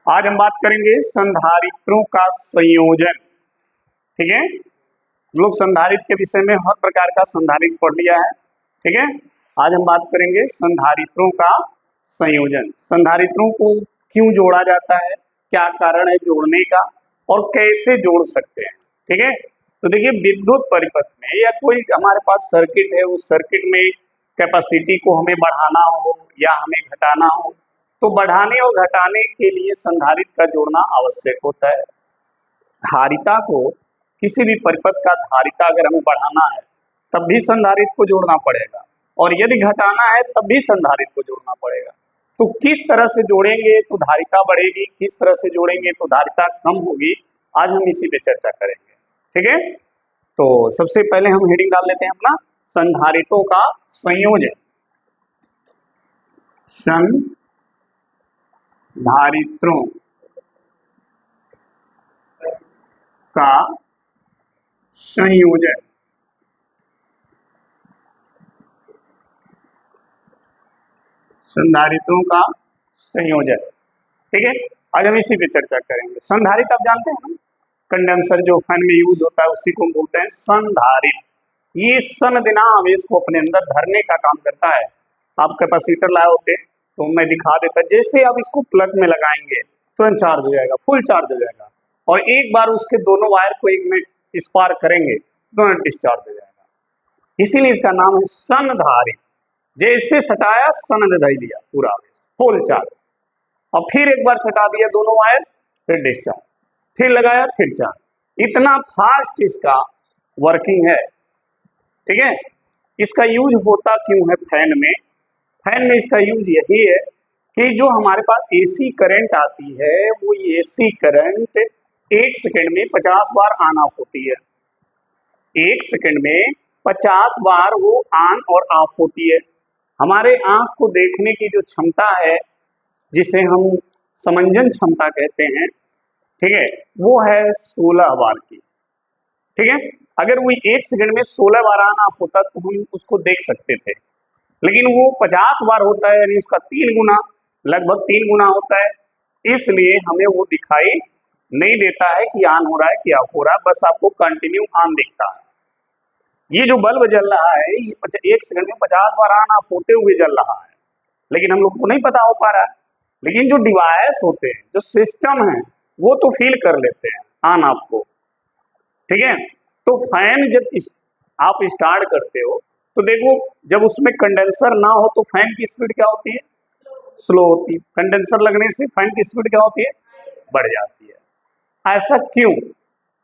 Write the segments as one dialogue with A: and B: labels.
A: आज हम बात करेंगे संधारित्रों का संयोजन। ठीक है, हम लोग संधारित्र के विषय में हर प्रकार का संधारित्र पढ़ लिया है। ठीक है, आज हम बात करेंगे संधारित्रों का संयोजन। संधारित्रों को क्यों जोड़ा जाता है, क्या कारण है जोड़ने का और कैसे जोड़ सकते हैं। ठीक है, तो देखिए विद्युत परिपथ में या कोई हमारे पास सर्किट है, उस सर्किट में कैपेसिटी को हमें बढ़ाना हो या हमें घटाना हो, तो बढ़ाने और घटाने के लिए संधारित्र का जोड़ना आवश्यक होता है। धारिता को, किसी भी परिपथ का धारिता अगर हमें बढ़ाना है तब भी संधारित्र को जोड़ना पड़ेगा, और यदि घटाना है तब भी संधारित्र को जोड़ना पड़ेगा। तो किस तरह से जोड़ेंगे तो धारिता बढ़ेगी, किस तरह से जोड़ेंगे तो धारिता कम होगी, आज हम इसी पे चर्चा करेंगे। ठीक है, तो सबसे पहले हम हेडिंग डाल लेते हैं अपना संधारित्रों का संयोजन। संधारित्रों का संयोजन। संधारित्रों का संयोजन। ठीक है, आज हम इसी पे चर्चा करेंगे। संधारित्र आप जानते हैं ना, कंडेंसर जो फैन में यूज होता है उसी को हम बोलते हैं संधारित्र। ये सन बिना आवेश को अपने अंदर धरने का काम करता है। आप कैपेसिटर लाए होते तो मैं दिखा देता, जैसे आप इसको प्लग में लगाएंगे तुरंत चार्ज हो जाएगा, फुल चार्ज हो जाएगा, और एक बार उसके दोनों वायर को 1 मिनट स्पार्क करेंगे तुरंत डिस्चार्ज हो जाएगा। इसीलिए इसका नाम है संधारित्र। जैसे सटाया सन दे दिया पूरा आवेश, फुल चार्ज, और फिर एक बार सटा दिया दोनों वायर, फिर डिस्चार्ज, फिर लगाया फिर चार्ज। इतना फास्ट इसका वर्किंग है। ठीक है, इसका यूज होता क्यों है फैन में? फैन में इसका यूज यही है कि जो हमारे पास एसी करंट आती है, वो एसी करंट 1 सेकंड में 50 बार ऑन ऑफ होती है। 1 सेकंड में 50 बार वो ऑन और ऑफ होती है। हमारे आंख को देखने की जो क्षमता है, जिसे हम समंजन क्षमता कहते हैं, ठीक है, वो है 16 बार की। ठीक है, अगर वो 1 सेकंड में 16 बार ऑन ऑफ होता तो हम उसको देख सकते थे, लेकिन वो 50 बार होता है, यानी उसका 3 गुना, लगभग 3 गुना होता है। इसलिए हमें वो दिखाई नहीं देता है कि ऑन हो रहा है कि ऑफ हो रहा है, बस आपको कंटिन्यू ऑन दिखता है। ये जो बल्ब जल रहा है, ये 1 सेकंड में 50 बार ऑन ऑफ होते हुए जल रहा है, लेकिन हम लोग को नहीं पता हो पा रहा है। लेकिन जो डिवाइस होते हैं, जो सिस्टम है, वो तो फील कर लेते हैं ऑन ऑफ को। ठीक है, तो फैन जब आप स्टार्ट करते हो तो देखो, जब उसमें कंडेंसर ना हो तो फैन की स्पीड क्या होती है? स्लो होती है। कंडेंसर लगने से फैन की स्पीड क्या होती है? बढ़ जाती है। ऐसा क्यों?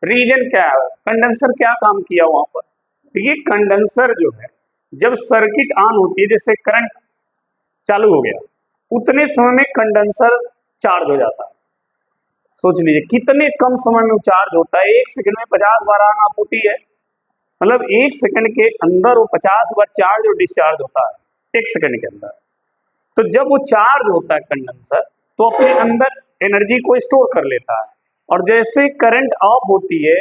A: रीजन क्या है? कंडेंसर क्या काम किया वहां पर? देखिए, कंडेंसर जो है, जब सर्किट ऑन होती है, जैसे करंट चालू हो गया, उतने समय में कंडेंसर चार्ज हो जाता है। सोच लीजिए कितने कम समय में चार्ज होता है। 1 सेकंड में 50 बार ऑन ऑफ होती है, मतलब 1 सेकंड के अंदर वो 50 बार चार्ज और डिस्चार्ज होता है 1 सेकंड के अंदर। तो जब वो चार्ज होता है कंडेंसर, तो अपने अंदर एनर्जी को स्टोर कर लेता है, और जैसे करंट ऑफ होती है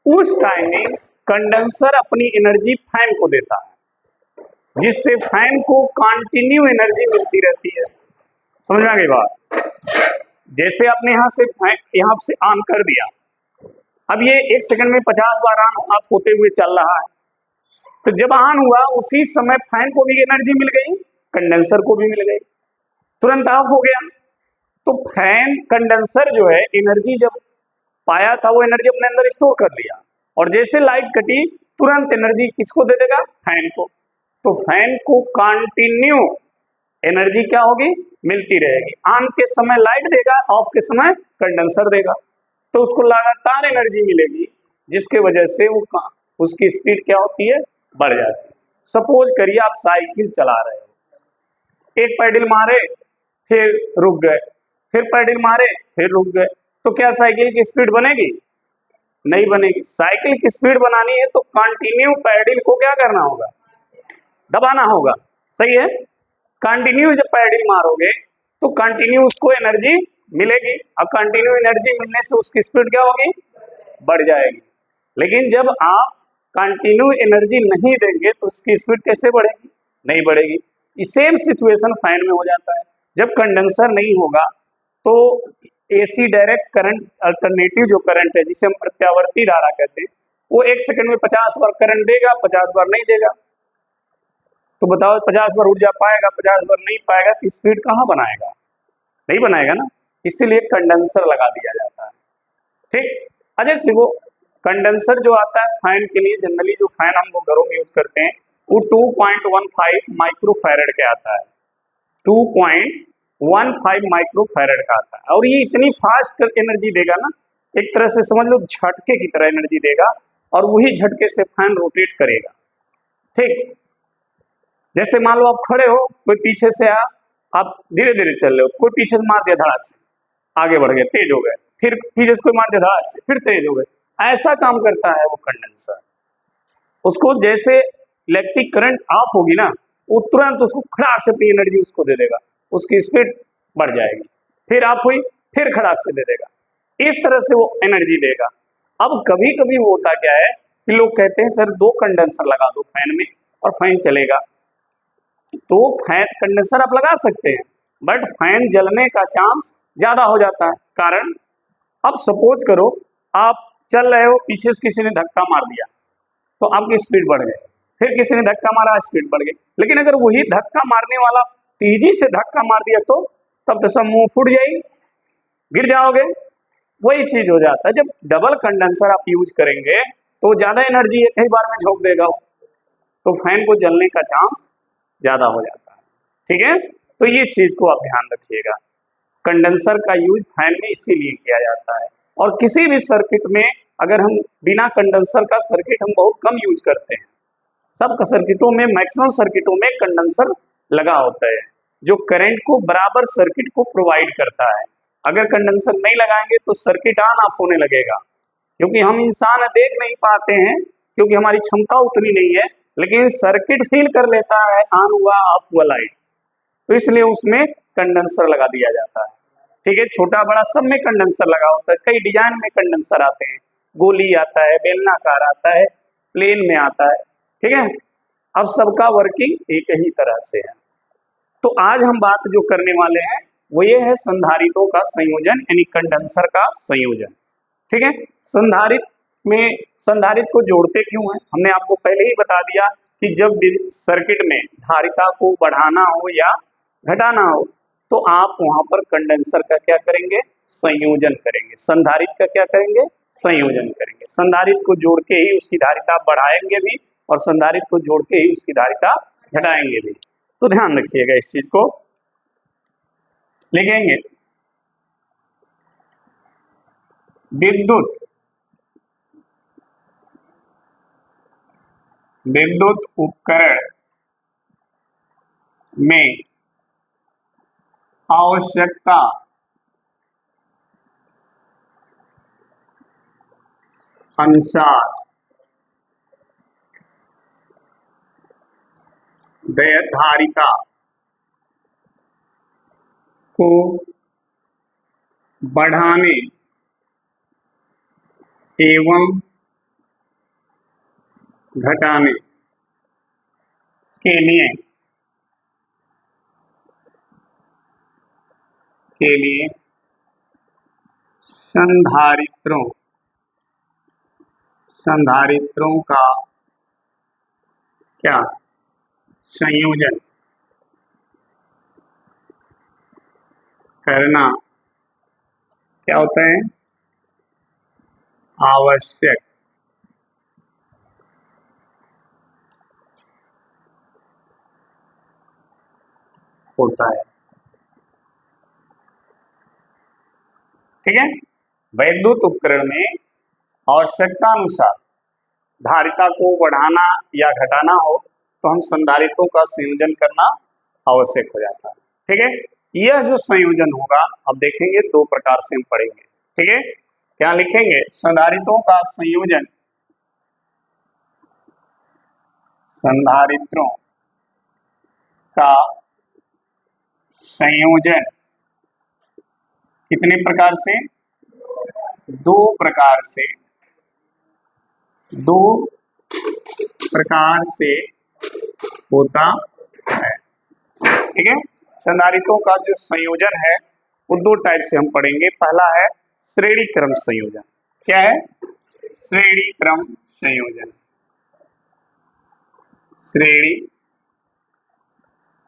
A: उस टाइमिंग कंडेंसर अपनी एनर्जी फैन को देता है, जिससे फैन को कंटिन्यू एनर्जी मिलती रहती है। समझ में आ गई बात? जैसे आपने यहाँ से ऑन कर दिया, अब ये 1 सेकंड में 50 बार ऑन ऑफ होते हुए चल रहा है, तो जब ऑन हुआ उसी समय फैन को भी एनर्जी मिल गई, कंडेंसर को भी मिल गई, तुरंत ऑफ हो गया। तो फैन, कंडेंसर जो है, एनर्जी जब पाया था वो एनर्जी अपने अंदर स्टोर कर लिया, और जैसे लाइट कटी तुरंत एनर्जी किसको दे देगा? फैन को। तो फैन को कंटिन्यू एनर्जी क्या होगी? मिलती रहेगी। ऑन के समय लाइट देगा, ऑफ के समय कंडेंसर देगा, तो उसको लगातार एनर्जी मिलेगी, जिसके वजह से वो उसकी स्पीड क्या होती है? बढ़ जाती है। सपोज करिए आप साइकिल चला रहे हो, एक पैडल मारे फिर रुक गए, फिर पैडल मारे फिर रुक गए, तो क्या साइकिल की स्पीड बनेगी? नहीं बनेगी। साइकिल की स्पीड बनानी है तो कंटिन्यू पैडल को क्या करना होगा? दबाना होगा। सही है, कंटिन्यू जब पैडल मारोगे तो कंटिन्यू उसको एनर्जी मिलेगी, और कंटिन्यू एनर्जी मिलने से उसकी स्पीड क्या होगी? बढ़ जाएगी। लेकिन जब आप कंटिन्यू एनर्जी नहीं देंगे तो उसकी स्पीड कैसे बढ़ेगी? नहीं बढ़ेगी। सेम सिचुएशन फैन में हो जाता है। जब कंडेंसर नहीं होगा तो एसी डायरेक्ट करंट अल्टरनेटिव जो करंट है जिसे हम प्रत्यावर्ती धारा कहते हैं, वो 1 सेकंड में 50 बार करंट देगा, 50 बार नहीं देगा। तो बताओ 50 बार ऊर्जा पाएगा, 50 बार नहीं पाएगा, तो स्पीड कहाँ बनाएगा? नहीं बनाएगा ना। इसीलिए कंडेंसर लगा दिया जाता है। ठीक। अच्छा देखो, कंडेंसर जो आता है फैन के लिए, जनरली जो फैन हम लोग घरों में यूज करते हैं वो 2.15 माइक्रोफैरड का आता है। 2.15 माइक्रोफैरड का आता है। और ये इतनी फास्ट एनर्जी देगा ना, एक तरह से समझ लो झटके की तरह एनर्जी देगा, और वही झटके से फैन रोटेट करेगा। ठीक। जैसे मान लो आप खड़े हो, कोई पीछे से आप धीरे धीरे चल रहे हो, कोई पीछे से मार दिया धड़ाक से, आगे बढ़ गए, तेज हो गए, फिर पीछे से कोई मार दिया धड़ाक से, फिर तेज हो गए। ऐसा काम करता है वो कंडेंसर। उसको जैसे इलेक्ट्रिक करंट ऑफ होगी ना, वो तुरंत उसको खड़ाक से अपनी एनर्जी उसको दे देगा, उसकी स्पीड बढ़ जाएगी, फिर ऑफ हुई, फिर खड़ाक से दे देगा। इस तरह से वो एनर्जी देगा। अब कभी कभी वो होता क्या है कि लोग कहते हैं सर 2 कंडेंसर लगा दो फैन में और फैन चलेगा। तो फैन कंडेंसर आप लगा सकते हैं, बट फैन जलने का चांस ज्यादा हो जाता है। कारण, अब सपोज करो आप चल रहे हो, पीछे से किसी ने धक्का मार दिया तो आपकी स्पीड बढ़ गई, फिर किसी ने धक्का मारा, स्पीड बढ़ गई। लेकिन अगर वही धक्का मारने वाला तेजी से धक्का मार दिया तो तब तो सब मुंह फूट जाएगी, गिर जाओगे। वही चीज हो जाता है। जब डबल कंडेंसर आप यूज करेंगे तो ज्यादा एनर्जी एक ही बार में झोंक देगा, तो फैन को जलने का चांस ज्यादा हो जाता है। ठीक है, तो ये चीज को आप ध्यान रखिएगा। कंडेंसर का यूज फैन में इसीलिए किया जाता है। और किसी भी सर्किट में अगर हम बिना कंडेंसर का सर्किट हम बहुत कम यूज करते हैं, सब सर्किटों में, मैक्सिमम सर्किटों में कंडेंसर लगा होता है, जो करंट को बराबर सर्किट को प्रोवाइड करता है। अगर कंडेंसर नहीं लगाएंगे तो सर्किट ऑन ऑफ होने लगेगा, क्योंकि हम इंसान देख नहीं पाते हैं, क्योंकि हमारी क्षमता उतनी नहीं है, लेकिन सर्किट फील कर लेता है ऑन हुआ ऑफ हुआ लाइट, तो इसलिए उसमें कंडेंसर लगा दिया जाता है। ठीक है, छोटा बड़ा सब में कंडेंसर लगा होता है। कई डिजाइन में कंडेंसर आते हैं, गोली आता है, बेलनाकार आता है, प्लेन में आता है। ठीक है, अब सबका वर्किंग एक ही तरह से है। तो आज हम बात जो करने वाले हैं वो ये है संधारित्रों का संयोजन, यानी कंडेंसर का संयोजन। ठीक है, संधारित्र में संधारित्र को जोड़ते क्यों हैं, हमने आपको पहले ही बता दिया कि जब सर्किट में धारिता को बढ़ाना हो या घटाना हो तो आप वहां पर कंडेंसर का क्या करेंगे, संयोजन करेंगे। संधारित्र का क्या करेंगे, संयोजन करेंगे। संधारित्र को जोड़ के ही उसकी धारिता बढ़ाएंगे भी, और संधारित्र को जोड़ के ही उसकी धारिता घटाएंगे भी। तो ध्यान रखिएगा, इस चीज को लिखेंगे। विद्युत उपकरण में आवश्यकता अनुसार धारिता को बढ़ाने एवं घटाने के लिए संधारित्रों का क्या संयोजन करना क्या होता है, आवश्यक होता है। ठीक है, वैद्युत उपकरण में आवश्यकता अनुसार धारिता को बढ़ाना या घटाना हो तो हम संधारित्रों का संयोजन करना आवश्यक हो जाता है। ठीक है, यह जो संयोजन होगा अब देखेंगे 2 प्रकार से हम पढ़ेंगे। ठीक है, क्या लिखेंगे, संधारित्रों का संयोजन, संधारित्रों का संयोजन कितने प्रकार से, 2 प्रकार से, 2 प्रकार से होता है। ठीक है, संधारित्रों का जो संयोजन है वो दो टाइप से हम पढ़ेंगे। पहला है श्रेणी क्रम संयोजन। क्या है? श्रेणी क्रम संयोजन। श्रेणी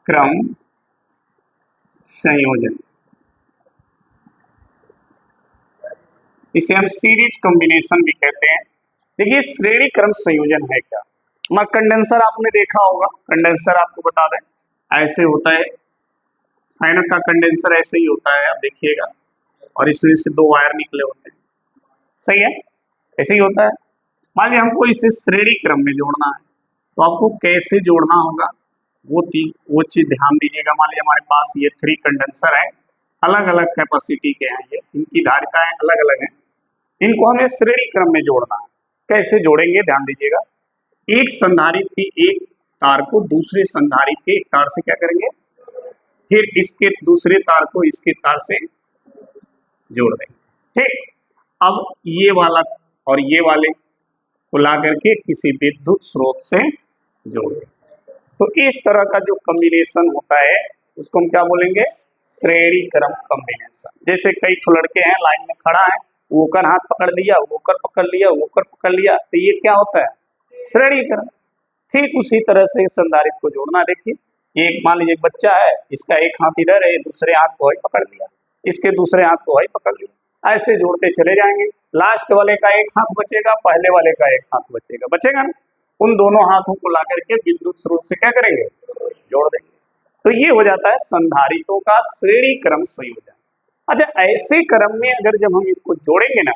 A: क्रम संयोजन, इसे हम सीरीज कॉम्बिनेशन भी कहते हैं। देखिए श्रेणी क्रम संयोजन है क्या? कंडेंसर आपने देखा होगा, कंडेंसर आपको बता दें ऐसे होता है, फैन का कंडेंसर ऐसे ही होता है, आप देखिएगा, और इसमें से दो वायर निकले होते हैं, सही है, ऐसे ही होता है। मान लीजिए हमको इसे श्रेणी क्रम में जोड़ना है, तो आपको कैसे जोड़ना होगा वो चीज ध्यान दीजिएगा। मान लीजिए हमारे पास ये 3 कंडेंसर है, अलग अलग कैपेसिटी के हैं, ये इनकी धारिताएं अलग अलग हैं, इनको हमें श्रेणी क्रम में जोड़ना है। कैसे जोड़ेंगे ध्यान दीजिएगा। एक संधारित्र की एक तार को दूसरे संधारित्र के एक तार से क्या करेंगे, फिर इसके दूसरे तार को इसके तार से जोड़ देंगे। ठीक, अब ये वाला और ये वाले को ला करके किसी विद्युत स्रोत से जोड़ देंगे। तो इस तरह का जो कॉम्बिनेशन होता है उसको हम क्या बोलेंगे, श्रेणी क्रम कॉम्बिनेशन। जैसे कई ठो लड़के हैं लाइन में खड़ा है, वोकर हाथ पकड़ लिया, वोकर पकड़ लिया, वोकर पकड़ लिया, तो ये क्या होता है, श्रेणी क्रम। ठीक उसी तरह से संधारित्र को जोड़ना। देखिए एक मान लीजिए बच्चा है, इसका एक हाथ इधर है, दूसरे हाथ को वही पकड़ लिया, इसके दूसरे हाथ को वही पकड़ लिया, ऐसे जोड़ते चले जाएंगे। लास्ट वाले का एक हाथ बचेगा, पहले वाले का एक हाथ बचेगा ना, उन दोनों हाथों को ला करके विद्युत स्रोत से क्या करेंगे, जोड़ देंगे। तो ये हो जाता है संधारित्रों का श्रेणी क्रम संयोजन। अच्छा, ऐसे क्रम में अगर जब हम इसको जोड़ेंगे ना,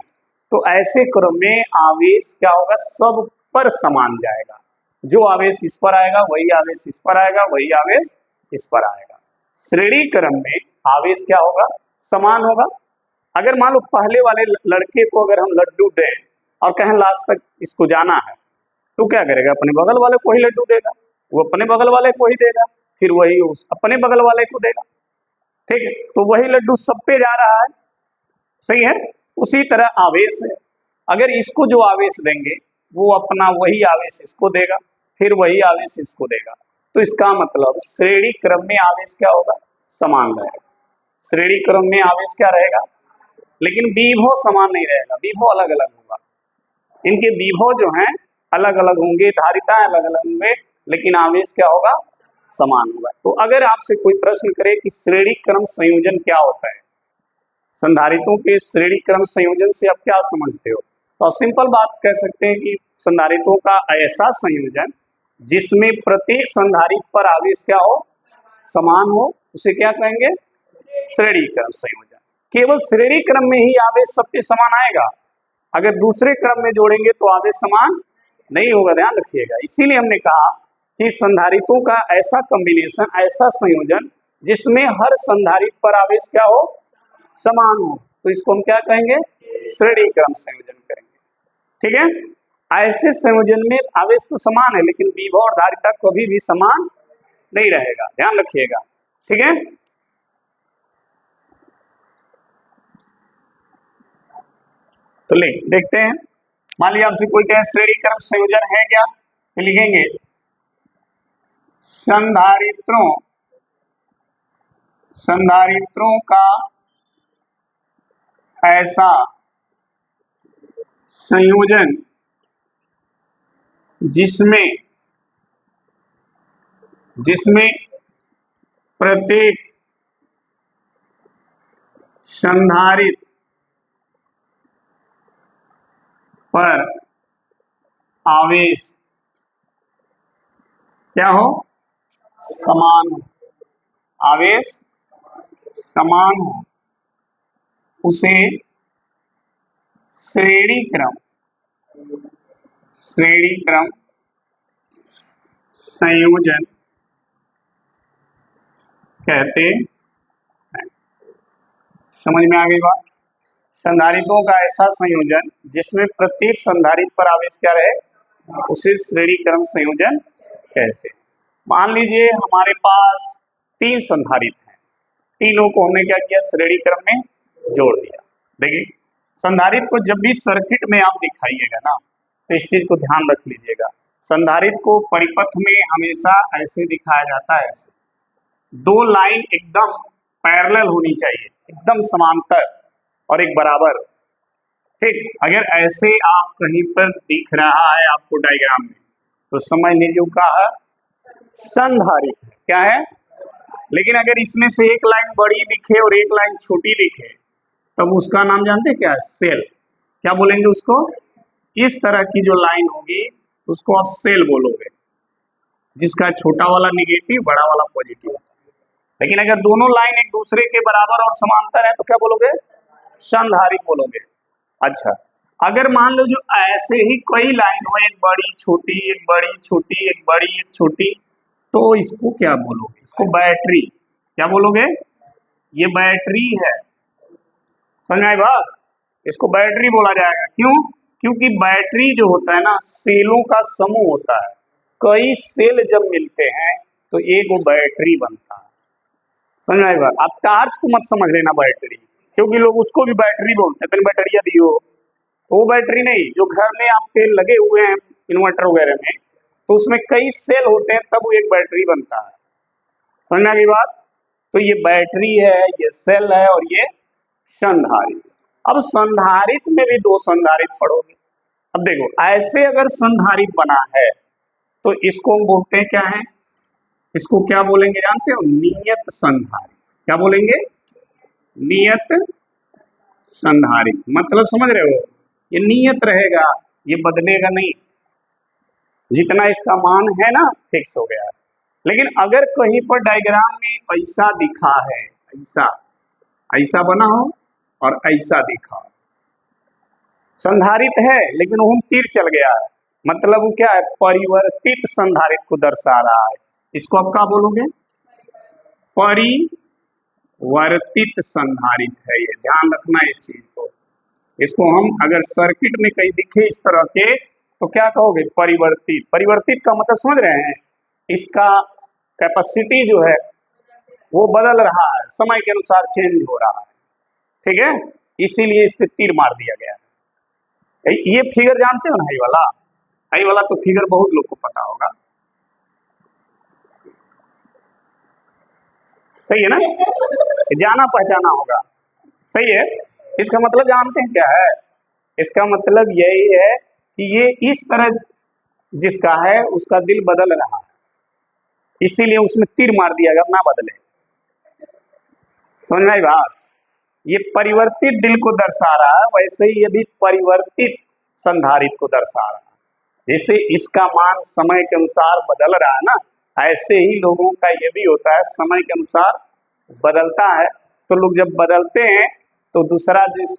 A: तो ऐसे क्रम में आवेश क्या होगा, सब पर समान जाएगा। जो आवेश इस पर आएगा वही आवेश इस पर आएगा, वही आवेश इस पर आएगा। श्रेणी क्रम में आवेश क्या होगा, समान होगा। अगर मान लो पहले वाले लड़के को अगर हम लड्डू दें और कहें लास्ट तक इसको जाना है, तो क्या करेगा, अपने बगल वाले को ही लड्डू देगा, वो अपने बगल वाले को ही देगा, फिर वही अपने बगल वाले को देगा। ठीक है, तो वही लड्डू सब पे जा रहा है, सही है। उसी तरह आवेश है, अगर इसको जो आवेश देंगे वो अपना वही आवेश इसको देगा, फिर वही आवेश इसको देगा। तो इसका मतलब श्रेणी क्रम में आवेश क्या होगा, समान रहेगा। श्रेणी क्रम में आवेश क्या रहेगा, लेकिन विभव समान नहीं रहेगा, विभव अलग अलग होगा। इनके विभव जो हैं अलग अलग होंगे, धारिताएं अलग अलग होंगे, लेकिन आवेश क्या होगा, समान होगा। तो अगर आपसे कोई प्रश्न करे कि श्रेणी क्रम संयोजन क्या होता है, संधारित्रों के श्रेणी क्रम संयोजन से आप क्या समझते हो, तो सिंपल बात कह सकते हैं कि संधारित्रों का ऐसा संयोजन जिसमें प्रत्येक संधारित्र पर आवेश क्या हो, समान हो, उसे क्या कहेंगे, श्रेणी क्रम संयोजन। केवल श्रेणी क्रम में ही आवेश सबके समान आएगा, अगर दूसरे क्रम में जोड़ेंगे तो आवेश समान नहीं होगा, ध्यान रखिएगा। इसीलिए हमने कहा कि संधारित्रों का ऐसा कॉम्बिनेशन, ऐसा संयोजन जिसमें हर संधारित्र पर आवेश क्या हो, समान हो, तो इसको हम क्या कहेंगे, श्रेणी क्रम संयोजन करेंगे। ठीक है, ऐसे संयोजन में आवेश तो समान है, लेकिन विभव और धारिता कभी भी समान नहीं रहेगा, ध्यान रखिएगा। ठीक है, तो ले देखते हैं। मान लिया आपसे कोई कहे श्रेणी क्रम संयोजन है क्या, तो लिखेंगे संधारित्रों का ऐसा संयोजन जिसमें प्रत्येक संधारित्र पर आवेश क्या हो, समान हो, आवेश समान हो, उसे श्रेणी क्रम संयोजन कहते हैं। समझ में आ गई बात। संधारित्रों का ऐसा संयोजन जिसमें प्रत्येक संधारित्र पर आवेश क्या रहे, उसे श्रेणी क्रम संयोजन कहते हैं। मान लीजिए हमारे पास 3 संधारित्र हैं, तीनों को हमने क्या किया, श्रेणी क्रम में जोड़ दिया। देखिए संधारित्र को जब भी सर्किट में आप दिखाइएगा ना, तो इस चीज को ध्यान रख लीजिएगा, संधारित्र को परिपथ में हमेशा ऐसे दिखाया जाता है, ऐसे 2 लाइन एकदम पैरेलल होनी चाहिए, एकदम समांतर और एक बराबर। ठीक, अगर ऐसे आप कहीं पर दिख रहा है आपको डायग्राम में तो समझ लीजिए क्या है, संधारित्र है। क्या है? लेकिन अगर इसमें से एक लाइन बड़ी दिखे और एक लाइन छोटी दिखे तब उसका नाम जानते हैं क्या है? सेल। क्या बोलेंगे उसको? इस तरह की जो लाइन होगी उसको आप सेल बोलोगे, जिसका छोटा वाला निगेटिव बड़ा वाला पॉजिटिव। लेकिन अगर दोनों लाइन एक दूसरे के बराबर और समांतर है तो क्या बोलोगे? संधारित्र बोलोगे। अच्छा, अगर मान लो जो ऐसे ही कई लाइन हो, एक बड़ी छोटी एक बड़ी छोटी एक बड़ी एक छोटी, तो इसको क्या बोलोगे? इसको बैटरी। क्या बोलोगे? ये बैटरी है। समझ आई बात? इसको बैटरी बोला जाएगा। क्यों? क्योंकि बैटरी जो होता है ना, सेलों का समूह होता है। कई सेल जब मिलते हैं तो एक वो बैटरी बनता है। समझ आई बात? आप टार्च को मत समझ लेना बैटरी, क्योंकि लोग उसको भी बैटरी बोलते हैं, तेरी बैटरिया दियो, तो वो बैटरी नहीं। जो घर में आपके लगे हुए हैं इन्वर्टर वगैरह में, तो उसमें कई सेल होते हैं तब वो एक बैटरी बनता है। समझ आ गई बात? तो ये बैटरी है, ये सेल है और ये संधारित्र। अब संधारित्र में भी दो संधारित्र पढ़ोगे। अब देखो, ऐसे अगर संधारित्र बना है तो इसको हम बोलते हैं क्या है? इसको क्या बोलेंगे जानते हो? नियत संधारित्र। क्या बोलेंगे? नियत संधारित्र। मतलब समझ रहे हो? ये नियत रहेगा, ये बदलेगा नहीं। जितना इसका मान है ना, फिक्स हो गया है। लेकिन अगर कहीं पर डायग्राम में ऐसा दिखा है, ऐसा ऐसा बना हो और ऐसा दिखा, संधारित्र है लेकिन वो तीर चल गया है, मतलब वो क्या है? परिवर्तित संधारित्र को दर्शा रहा है। इसको आप क्या बोलोगे? परिवर्तित संधारित्र है। ये ध्यान रखना इस चीज को। इसको हम अगर सर्किट में कहीं दिखे इस तरह के तो क्या कहोगे? परिवर्तित। परिवर्तित का मतलब समझ रहे हैं? इसका कैपेसिटी जो है वो बदल रहा है, समय के अनुसार चेंज हो रहा है। ठीक है, इसीलिए इस पे तीर मार दिया गया है। ये फिगर जानते हो ना, हाई वाला? हाई वाला तो फिगर बहुत लोग को पता होगा। सही है ना? जाना पहचाना होगा। सही है। इसका मतलब जानते हैं क्या है? इसका मतलब यही है कि ये इस तरह जिसका है उसका दिल बदल रहा है, इसीलिए उसमें तीर मार दिया गया, ना बदले। समझ आई बात? ये परिवर्तित दिल को दर्शा रहा है, वैसे ही ये भी परिवर्तित संधारित्र को दर्शा रहा है। जैसे इसका मान समय के अनुसार बदल रहा है ना, ऐसे ही लोगों का ये भी होता है, समय के अनुसार बदलता है। तो लोग जब बदलते हैं तो दूसरा जिस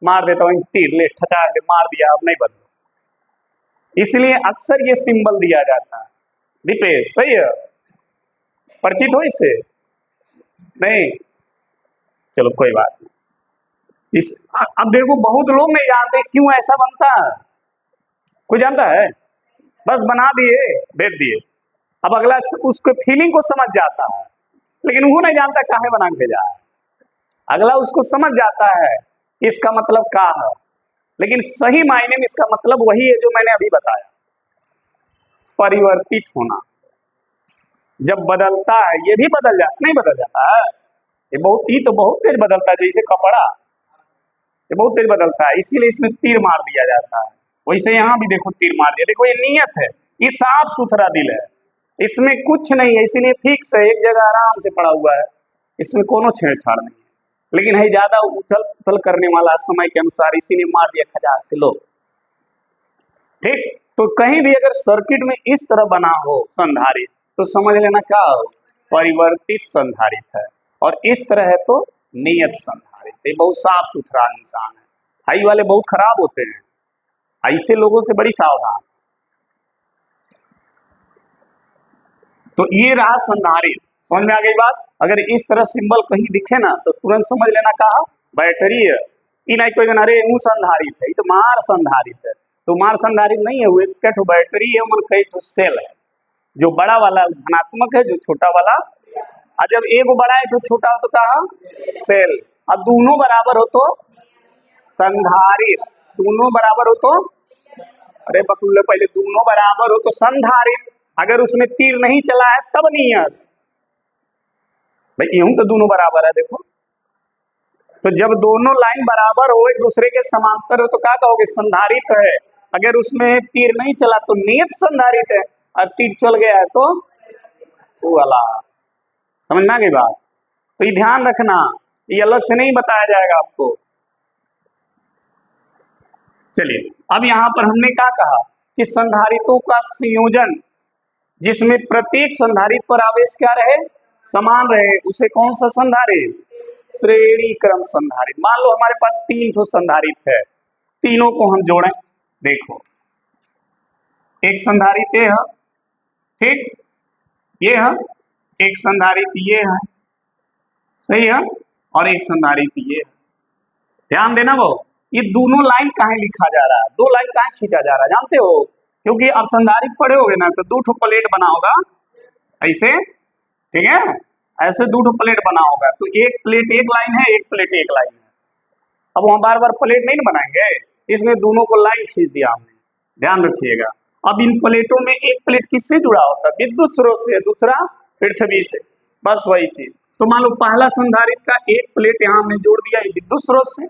A: मार देता हूँ तीर, ले ठचा के मार दिया, अब नहीं बदलो। इसलिए अक्सर ये सिंबल दिया जाता है। दीपेश सही है? परिचित हो इससे? नहीं, चलो कोई बात नहीं। इस अब देखो, बहुत लोग नहीं जानते क्यों ऐसा बनता है। कोई जानता है? बस बना दिए, दे दिए। अब अगला उसको फीलिंग को समझ जाता है, लेकिन वो नहीं जानता काहे बना के भेजा है। अगला उसको समझ जाता है इसका मतलब क्या है, लेकिन सही मायने में इसका मतलब वही है जो मैंने अभी बताया, परिवर्तित होना। जब बदलता है ये भी बदल जाता, नहीं बदल जाता है? ये तो बहुत तेज बदलता है, जैसे कपड़ा, ये बहुत तेज बदलता है, इसीलिए इसमें तीर मार दिया जाता है। वैसे यहाँ भी देखो तीर मार दिया। देखो ये नियत है, ये साफ सुथरा दिल है, इसमें कुछ नहीं है, इसीलिए फिक्स है, एक जगह आराम से पड़ा हुआ है, इसमें कोनो छेड़छाड़ नहीं है। लेकिन है ज्यादा उथल उथल करने वाला समय के अनुसार, इसीलिए मार दिया खचाक से लोग। ठीक, तो कहीं भी अगर सर्किट में इस तरह बना हो संधारित्र तो समझ लेना क्या हो? परिवर्तित संधारित्र है। और इस तरह है तो नियत संधारित्र। ये बहुत साफ सुथरा इंसान है। हाई वाले बहुत खराब होते हैं, ऐसे लोगों से बड़ी सावधान। तो ये रहा संधारित्र। समझ में आ गई बात? अगर इस तरह सिंबल कहीं दिखे ना तो तुरंत समझ लेना कहा बैटरी है। ई नहीं कोई दिन अरे ऊ संधारित्र है, तो मार संधारित्र है। तो मार संधारित्र नहीं है, वो एक बैटरी है, मन कई तो सेल है। जो बड़ा वाला धनात्मक है, जो छोटा वाला, और जब एक बड़ा है तो छोटा हो तो कहा सेल, और दोनों बराबर हो तो संधारित्र। दोनों बराबर हो तो, अरे बकुल्ले पहले दोनों बराबर हो तो संधारित्र। अगर उसमें तीर नहीं चला है तब नियत। भाई यूं तो दोनों बराबर है, देखो तो जब दोनों लाइन बराबर हो, एक दूसरे के समांतर हो, तो क्या कहोगे? संधारित है। अगर उसमें तीर नहीं चला तो नियत संधारित है, और तीर चल गया है तो वो वाला। समझ में आ गई बात? तो ये ध्यान रखना, ये अलग से नहीं बताया जाएगा आपको। चलिए, अब यहां पर हमने क्या कहा कि संधारितों का संयोजन जिसमें प्रत्येक संधारित पर आवेश क्या रहे? समान रहे, उसे कौन सा संधारित? श्रेणी क्रम संधारित। मान लो हमारे पास 3 ठो संधारित है, तीनों को हम जोड़ें। देखो, एक संधारित ये है, ठीक, ये है, एक संधारित ये है, सही है, और एक संधारित ये है। ध्यान देना वो, ये दोनों लाइन काहे लिखा जा रहा है, 2 लाइन काहे खींचा जा रहा है, जानते हो? क्योंकि आप संधारित पढ़े होगे ना, तो 2 ठो प्लेट बना होगा ऐसे, ठीक है, ऐसे 2 ठो प्लेट बना होगा। तो एक प्लेट एक लाइन है, एक प्लेट एक लाइन है। अब वहां बार बार प्लेट नहीं बनाएंगे, इसलिए दोनों को लाइन खींच दिया हमने। ध्यान रखिएगा। अब इन प्लेटों में एक प्लेट किससे जुड़ा होता है? विद्युत स्रोत से, दूसरा पृथ्वी से, बस वही चीज। तो मान लो पहला संधारित का एक प्लेट यहाँ हमने जोड़ दिया विद्युत स्रोत से,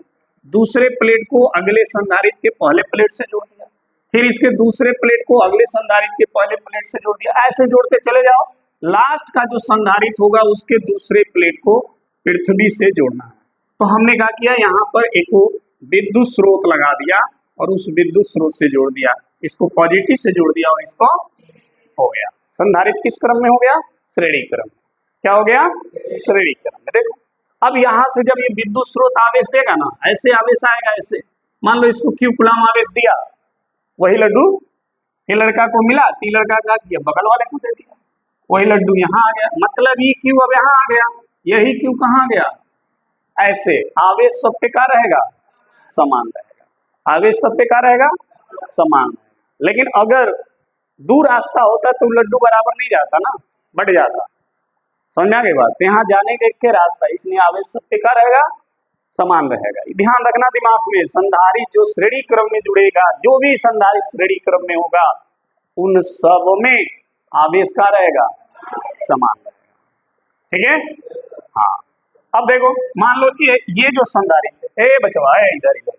A: दूसरे प्लेट को अगले संधारित के पहले प्लेट से जोड़ दिया, फिर इसके दूसरे प्लेट को अगले संधारित के पहले प्लेट से जोड़ दिया, ऐसे जोड़ते चले जाओ। लास्ट का जो संधारित होगा उसके दूसरे प्लेट को पृथ्वी से जोड़ना है। तो हमने क्या किया, यहाँ पर एक विद्युत स्रोत लगा दिया और उस विद्युत स्रोत से जोड़ दिया, इसको पॉजिटिव से जोड़ दिया और इसको हो गया। संधारित किस क्रम में हो गया? श्रेणी क्रम। क्या हो गया? श्रेणी क्रम में। देखो, अब यहाँ से जब ये विद्युत स्रोत आवेश देगा ना, ऐसे आवेश आएगा, ऐसे मान लो इसको Q कूलम आवेश दिया, वही लड्डू ये लड़का को मिला, ती लड़का का किया, बगल वाले को दे दिया, वही लड्डू यहाँ आ गया, मतलब ये Q अब यहाँ आ गया, यही Q कहाँ गया? ऐसे आवेश सब पे क्या रहेगा? समान रहेगा। आवेश सब पे क्या रहेगा? समान। लेकिन अगर दूर रास्ता होता तो लड्डू बराबर नहीं जाता ना, बढ़ जाता। समझ आ गई बात? तो यहाँ जाने के एक रास्ता, इसलिए आवेश सब पे क्या रहेगा? समान रहेगा। ध्यान रखना दिमाग में, संधारित जो श्रेणी क्रम में जुड़ेगा, जो भी संधारित श्रेणी क्रम में होगा, उन सब में आवेश का रहेगा? समान रहेगा। ठीक है? हाँ। अब देखो, मान लो ये जो संधारित है, बचवा है इधर इधर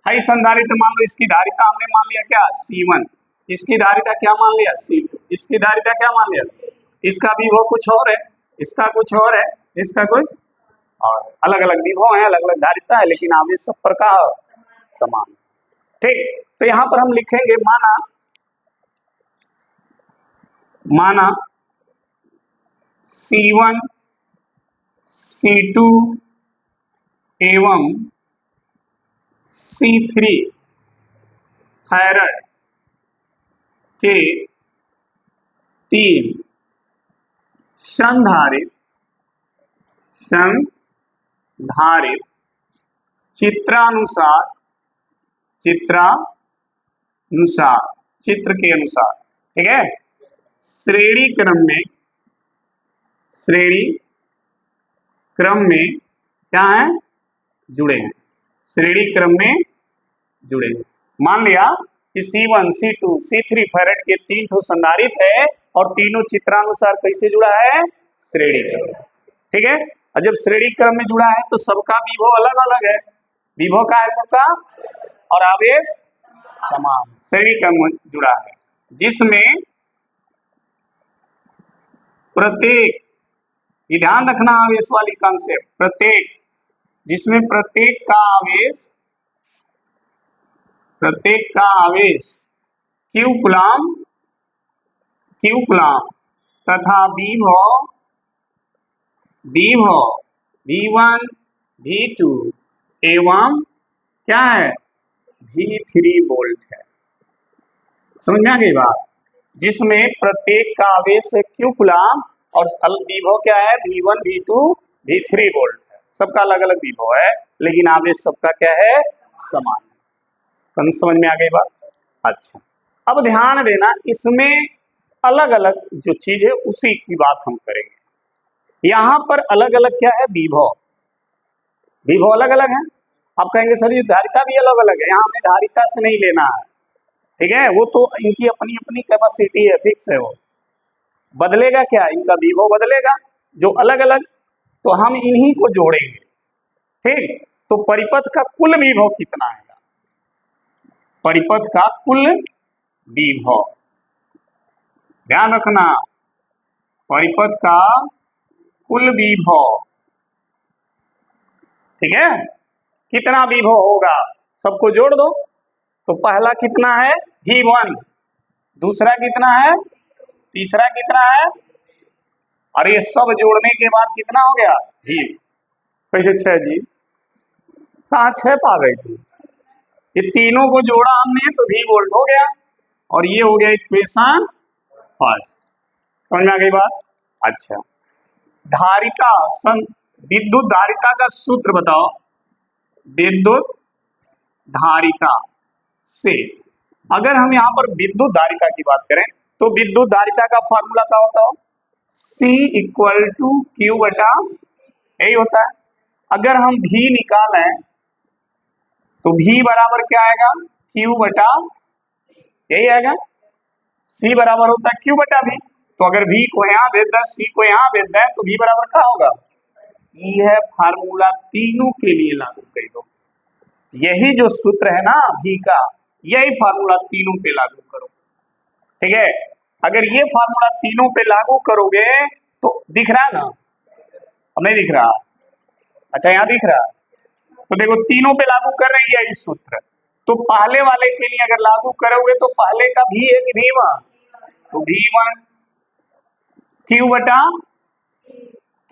A: है संधारित, मान लो इसकी धारिता हमने मान लिया क्या? C1। इसकी धारिता क्या मान लिया? C2। इसकी धारिता क्या मान लिया? इसका विभव कुछ और है, इसका कुछ और है, इसका कुछ और, अलग अलग विभव है, अलग अलग धारिता है, लेकिन आवेश सब पर का समान। ठीक, तो यहां पर हम लिखेंगे माना C1 C2 एवं C3 फैराड के 3 संधारित चित्रानुसार चित्र के अनुसार, ठीक है, श्रेणी क्रम में क्या है? जुड़े हैं। श्रेणी क्रम में जुड़े हैं। मान लिया कि C1 C2 C3 फैराड के 3 ठो संधारित है और तीनों चित्रानुसार कैसे जुड़ा है? श्रेणी क्रम। ठीक है, और जब श्रेणी क्रम में जुड़ा है तो सबका विभव अलग अलग है, विभव का है सबका, और आवेश समान। श्रेणी क्रम में जुड़ा है जिसमें प्रत्येक, ये ध्यान रखना आवेश वाली कॉन्सेप्ट, प्रत्येक, जिसमें प्रत्येक का आवेश Q कूलम तथा विभव V1 V2 एवं क्या है? V3 वोल्ट है। समझ में आ गई बात? जिसमें प्रत्येक का आवेश है Q कूलम और विभव क्या है? V1 V2 V3 वोल्ट है। सबका अलग अलग विभव है, लेकिन आवेश सबका क्या है? समान है। समझ में आ गई बात? अच्छा, अब ध्यान देना, इसमें अलग अलग जो चीज है उसी की बात हम करेंगे। यहाँ पर अलग अलग क्या है? विभव अलग अलग है। आप कहेंगे सर ये धारिता भी अलग अलग है, यहाँ हमें धारिता से नहीं लेना है, ठीक है, वो तो इनकी अपनी अपनी कैपेसिटी है, फिक्स है, वो बदलेगा क्या? इनका विभव बदलेगा, जो अलग अलग, तो हम इन्हीं को जोड़ेंगे। ठीक, तो परिपथ का कुल विभव कितना आएगा? परिपथ का कुल विभव, ध्यान रखना, परिपथ का कुल विभव, ठीक है, कितना विभव होगा सबको जोड़ दो। तो पहला कितना है V1, दूसरा कितना है, तीसरा कितना है, और ये सब जोड़ने के बाद कितना हो गया V। कैसे 6 जी, कहाँ 6 पा गई थी? ये तीनों को जोड़ा हमने तो V वोल्ट हो गया, और ये हो गया इक्वेशन फर्स्ट। समझ में आ गई बात? अच्छा, धारिता विद्युत धारिता का सूत्र बताओ। विद्युत धारिता से अगर हम यहाँ पर विद्युत धारिता की बात करें तो विद्युत धारिता का फॉर्मूला क्या होता है? C = Q/, यही होता है। अगर हम V निकालें तो V बराबर क्या आएगा? Q/, यही आएगा। C बराबर होता है Q/V। तो अगर V को यहाँ भेज दें, C को यहाँ भेज दें, तो V बराबर क्या होगा? यह फार्मूला तीनों के लिए लागू कर दो। यही जो सूत्र है ना V का, यही फार्मूला तीनों पे लागू करो, ठीक है। अगर ये फार्मूला तीनों पे लागू करोगे तो दिख रहा है ना? अब नहीं दिख रहा? अच्छा, यहाँ दिख रहा। तो देखो तीनों पे लागू कर रही है इस सूत्र। तो पहले वाले के लिए अगर लागू करोगे तो पहले का V है कि V1? तो V1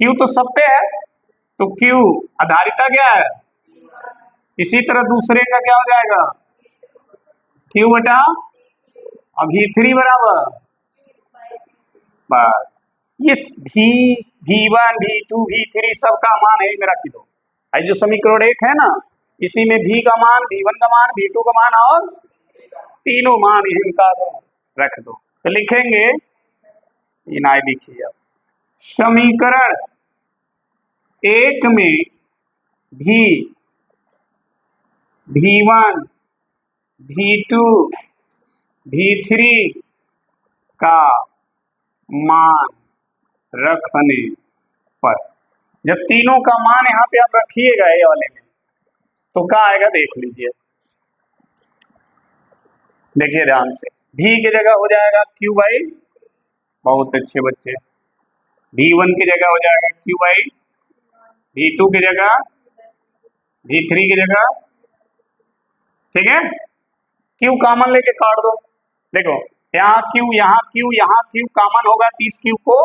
A: Q तो सब पे है, तो Q आधारिता क्या है? इसी तरह दूसरे का क्या हो जाएगा? Q/, और V3 बराबर, बस इस V1 V2 V3 सब का मान है मेरा किलो। आई जो समीकरण 1 है ना, इसी में V का मान, V1 का मान, V2 का मान और तीनों मान इनका रख दो। तो लिखेंगे इनाय, देखिए अब समीकरण 1 में V1 V2 V3 का मान रखने पर, जब तीनों का मान यहाँ पे आप रखिएगा ये वाले में, तो क्या आएगा देख लीजिए। देखिए ध्यान से, V की जगह हो जाएगा Q/, बहुत अच्छे बच्चे। V1 की जगह हो जाएगा Q/, V2 की जगह, V3 की जगह, ठीक है। Q कॉमन लेके काट दो। देखो यहाँ Q, यहाँ Q, यहाँ Q कॉमन होगा, 30 Q को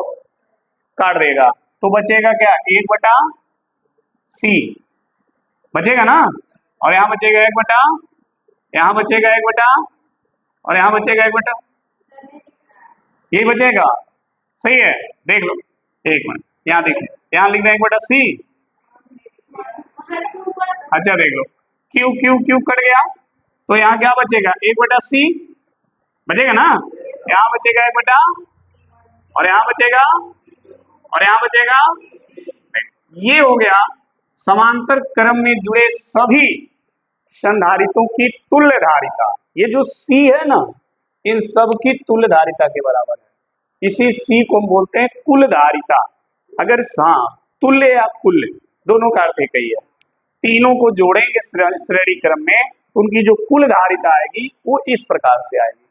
A: काट देगा, तो बचेगा क्या? 1/C बचेगा ना, और यहाँ बचेगा 1/, यहाँ बचेगा 1/, और यहाँ बचेगा 1/, यही बचेगा। सही है, देख लो, एक मिनट यहाँ देखिए, यहाँ लिख दें 1/C। अच्छा देख लो, Q कट गया, तो यहाँ क्या बचेगा? 1/C बचेगा ना, यहाँ बचेगा 1/, और यहाँ बचेगा, और यहाँ बचेगा। ये हो गया समांतर क्रम में जुड़े सभी संधारितों की तुल्य धारिता। ये जो C है ना, इन सब की तुल्य धारिता के बराबर है। इसी C को हम बोलते हैं कुल धारिता। अगर तुल्य या कुल दोनों का अर्थ एक ही है। तीनों को जोड़ेंगे श्रेणी क्रम में, उनकी जो कुल धारिता आएगी वो इस प्रकार से आएगी।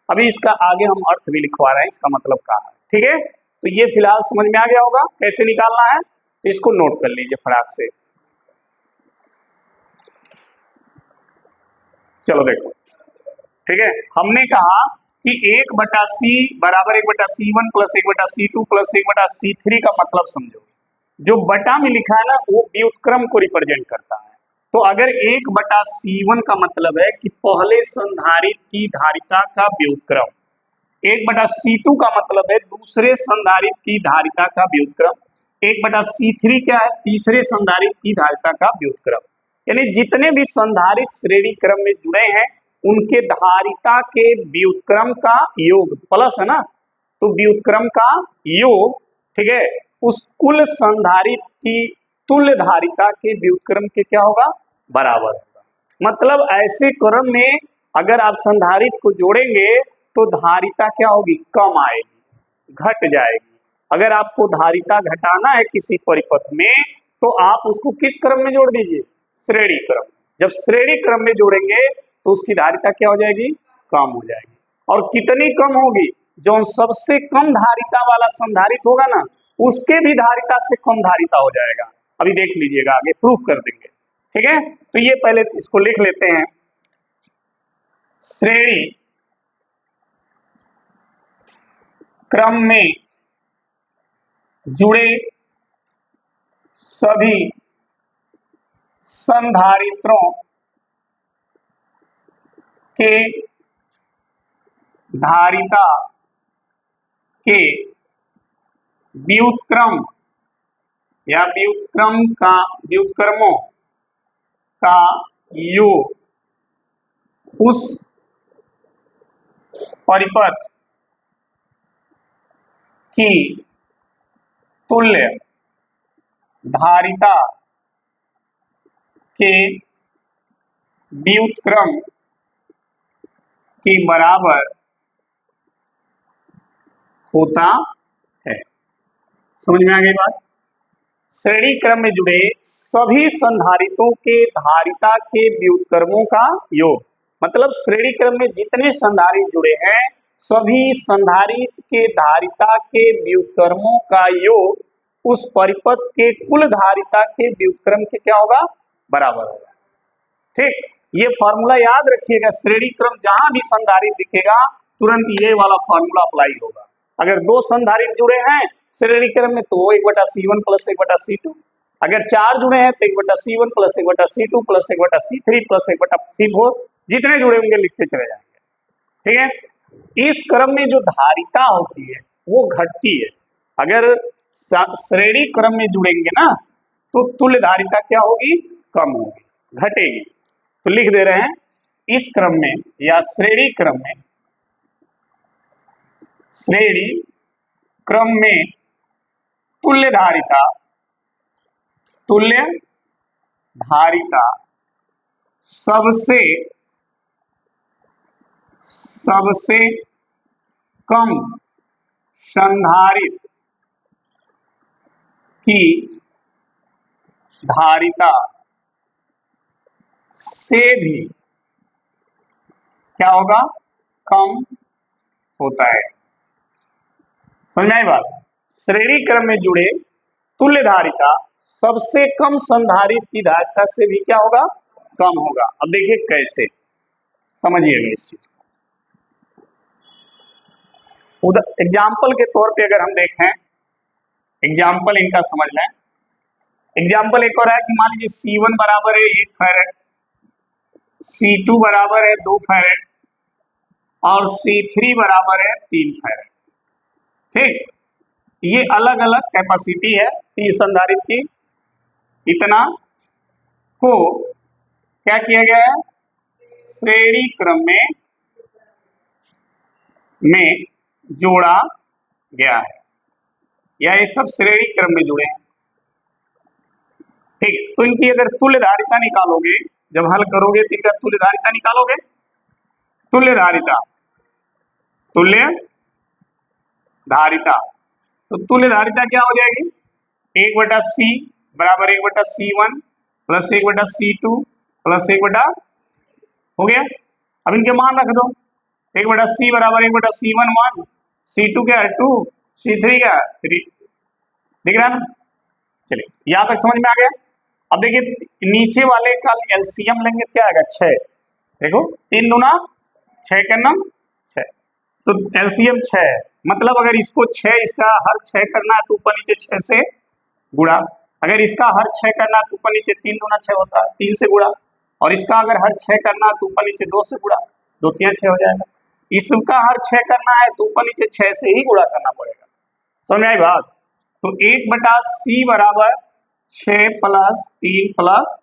A: अभी इसका आगे हम अर्थ भी लिखवा रहे हैं, इसका मतलब क्या है, ठीक है। तो ये फिलहाल समझ में आ गया होगा कैसे निकालना है, तो इसको नोट कर लीजिए फटाक से। चलो देखो, ठीक है, हमने कहा कि 1/C बराबर 1/C1 plus 1/C2 plus 1/C3 का मतलब समझो। जो बटा में लिखा है ना, वो व्युत्क्रम को रिप्रेजेंट करता है। तो अगर 1/C1 का मतलब है कि पहले संधारित्र की धारिता का व्युत्क्रम, 1/C2 का मतलब है दूसरे संधारित्र की धारिता का व्युत्क्रम, 1/C3 क्या है? तीसरे संधारित्र की धारिता का व्युत्क्रम। यानी जितने भी संधारित्र श्रेणी क्रम में जुड़े हैं उनके धारिता के व्युत्क्रम का योग, प्लस है ना, तो व्युत्क्रम का योग, ठीक है, उस कुल संधारित्र की तुल्य धारिता के व्युत्क्रम के क्या होगा? बराबर होगा। मतलब ऐसे क्रम में अगर आप संधारित्र को जोड़ेंगे तो धारिता क्या होगी? कम आएगी, घट जाएगी। अगर आपको धारिता घटाना है किसी परिपथ में तो आप उसको किस क्रम में जोड़ दीजिए? श्रेणी क्रम। जब श्रेणी क्रम में जोड़ेंगे तो उसकी धारिता क्या हो जाएगी, कम हो जाएगी। और कितनी कम होगी, जो सबसे कम धारिता वाला संधारित्र होगा ना, उसके भी धारिता से कम धारिता हो जाएगा। अभी देख लीजिएगा, आगे प्रूफ कर देंगे। ठीक है, तो ये पहले इसको लिख लेते हैं। श्रेणी क्रम में जुड़े सभी संधारित्रों के धारिता के व्युत्क्रम या व्युत्क्रमों का योग उस परिपथ की तुल्य धारिता के व्युत्क्रम के बराबर होता है। समझ में आ गई बात। श्रेणी क्रम में जुड़े सभी संधारितों के धारिता के व्युत्क्रमों का योग, मतलब श्रेणी क्रम में जितने संधारित जुड़े हैं सभी संधारित के धारिता के व्युत्क्रमों का योग उस परिपथ के कुल धारिता के व्युत्क्रम के क्या होगा, बराबर होगा। ठीक, ये फॉर्मूला याद रखिएगा। श्रेणी क्रम जहां भी संधारित दिखेगा तुरंत ये वाला फॉर्मूला अप्लाई होगा। अगर दो संधारित जुड़े हैं श्रेणी क्रम में तो 1/C1 प्लस 1/C2, अगर चार जुड़े हैं तो 1/C1 plus 1/C2 plus 1/C3 plus 1/C4, जितने जुड़े होंगे लिखते चले जाएंगे। ठीक है, इस क्रम में जो धारिता होती है वो घटती है। अगर श्रेणी क्रम में जुड़ेंगे ना तो तुल्य धारिता क्या होगी, कम होगी, घटेगी। तो लिख दे रहे हैं इस क्रम में या श्रेणी क्रम में तुल्य धारिता सबसे कम संधारित्र की धारिता से भी क्या होगा, कम होता है। समझ आई बात। श्रेणी क्रम में जुड़े तुल्य धारिता सबसे कम संधारित्र की धारिता से भी क्या होगा, कम होगा। अब देखिए कैसे, समझिएगा इस चीज को। एग्जाम्पल के तौर पे अगर हम देखें, एग्जाम्पल इनका समझ लें। एग्जाम्पल एक और है कि मान लीजिए C1 बराबर है 1 फैरेड, C2 बराबर है 2 फैरेड और C3 बराबर है 3 फैरेड। ठीक, ये अलग अलग कैपेसिटी है तीन संधारित्र की। इतना को क्या किया गया है, श्रेणी क्रम में जोड़ा गया है, या ये सब श्रेणी क्रम में जुड़े हैं। ठीक, तो इनकी अगर तुल्य धारिता निकालोगे, जब हल करोगे तो इनका तुल्य धारिता निकालोगे। तुल्य धारिता तो तुल्य धारिता क्या हो जाएगी, 1/C बराबर 1/C1 प्लस 1/C2 प्लस 1 हो गया। अब इनके मान रख दो, 1/C बराबर 1/C1 1, C2 क्या है 2, C3 क्या है 3। दिख रहा है ना। चलिए यहाँ तक समझ में आ गया। अब देखिए नीचे वाले का एलसीएम लेंगे क्या आएगा, 6। देखो 3 दूना 6 का नाम 6, तो एलसीएम 6 है। मतलब अगर इसको 6, इसका हर 6 करना है तो ऊपर नीचे 6 से गुणा। अगर इसका हर 6 करना है तो ऊपर नीचे 3 दूना 6 होता है, 3 से गुणा। और इसका अगर हर 6 करना है तो ऊपर नीचे 2 से गुणा, 2 3 6 हो जाएगा। इसका हर 6 करना है तो ऊपर नीचे 6 से ही गुणा करना पड़ेगा। समझ आई बात। तो 1/C बराबर 6 प्लस 3 प्लस,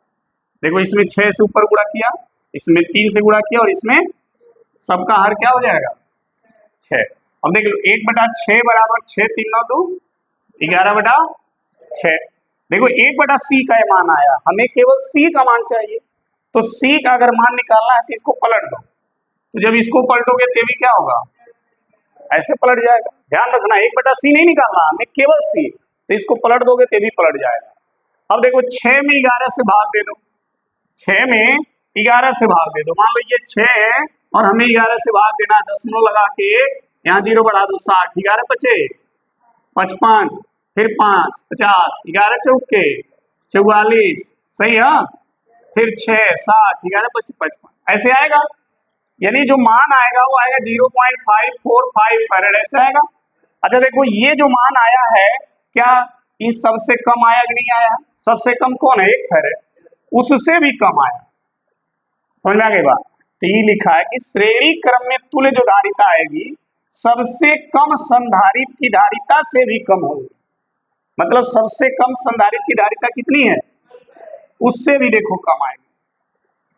A: देखो इसमें 6 से ऊपर गुणा किया, इसमें 3 से गुणा किया और इसमें सबका हर क्या हो जाएगा 6। अब देख लो 1/6 बराबर 6 3 9 2 11/6। देखो 1/C का मान आया, हमें केवल C का मान चाहिए। तो C का अगर मान निकालना है तो इसको पलट दो, तो जब इसको पलटोगे तो भी क्या होगा, ऐसे पलट जाएगा। ध्यान रखना 1/C नहीं निकालना, हमें केवल C, तो इसको पलट दोगे तो भी पलट जाएगा। अब देखो 6 में 11 से भाग दे दो, 6 में 11 से भाग दे दो। मान लो ये 6 है और हमें 11 से भाग देना, दशमलव लगा के यहाँ 0 बढ़ा दो, 60, 11 बचे 55, फिर 5 50, 11 चौके 44, सही है, फिर 6 60, 11 बचे 55, ऐसे आएगा। यानी जो मान आएगा वो आएगा 0.545 फैराड, ऐसे आएगा। अच्छा देखो ये जो मान आया है क्या इस सबसे कम आया कि नहीं आया? सबसे कम कौन है? 1 फैराड, उससे भी कम आया। समझ में आ गई बात? तो ये लिखा है कि श्रेणी क्रम में तुल्य जो धारिता आएगी सबसे कम संधारित्र की धारिता से भी कम होगी। मतलब सबसे कम संधारित्र की धारिता कितनी है? उससे भी देखो कम आएगी।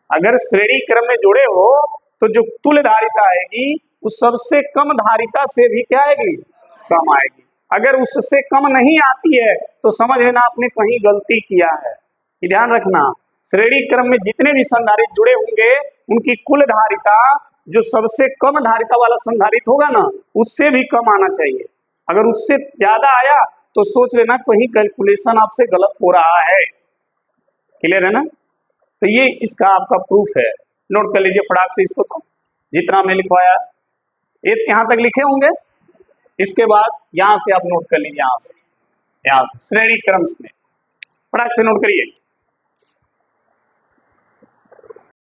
A: अगर श्रेणी क्रम में जुड़े हो तो जो तुल्य धारिता आएगी उस सबसे कम धारिता से भी क्या आएगी? कम आएगी। अगर उससे कम नहीं आती है तो समझ लेना आपने कहीं गलती किया है। ये ध्यान रखना, श्रेणी क्रम में जितने भी संधारित्र जुड़े होंगे उनकी कुल धारिता जो सबसे कम धारिता वाला संधारित्र होगा ना उससे भी कम आना चाहिए। अगर उससे ज्यादा आया तो सोच लेना कहीं कैलकुलेशन आपसे गलत हो रहा है। क्लियर है ना? तो ये इसका आपका प्रूफ है, नोट कर लीजिए फटाक से इसको। तो जितना हमने लिखवाया ये यहाँ तक लिखे होंगे, इसके बाद यहाँ से आप नोट कर लीजिए, यहाँ से श्रेणी क्रम में फटाक से नोट करिए।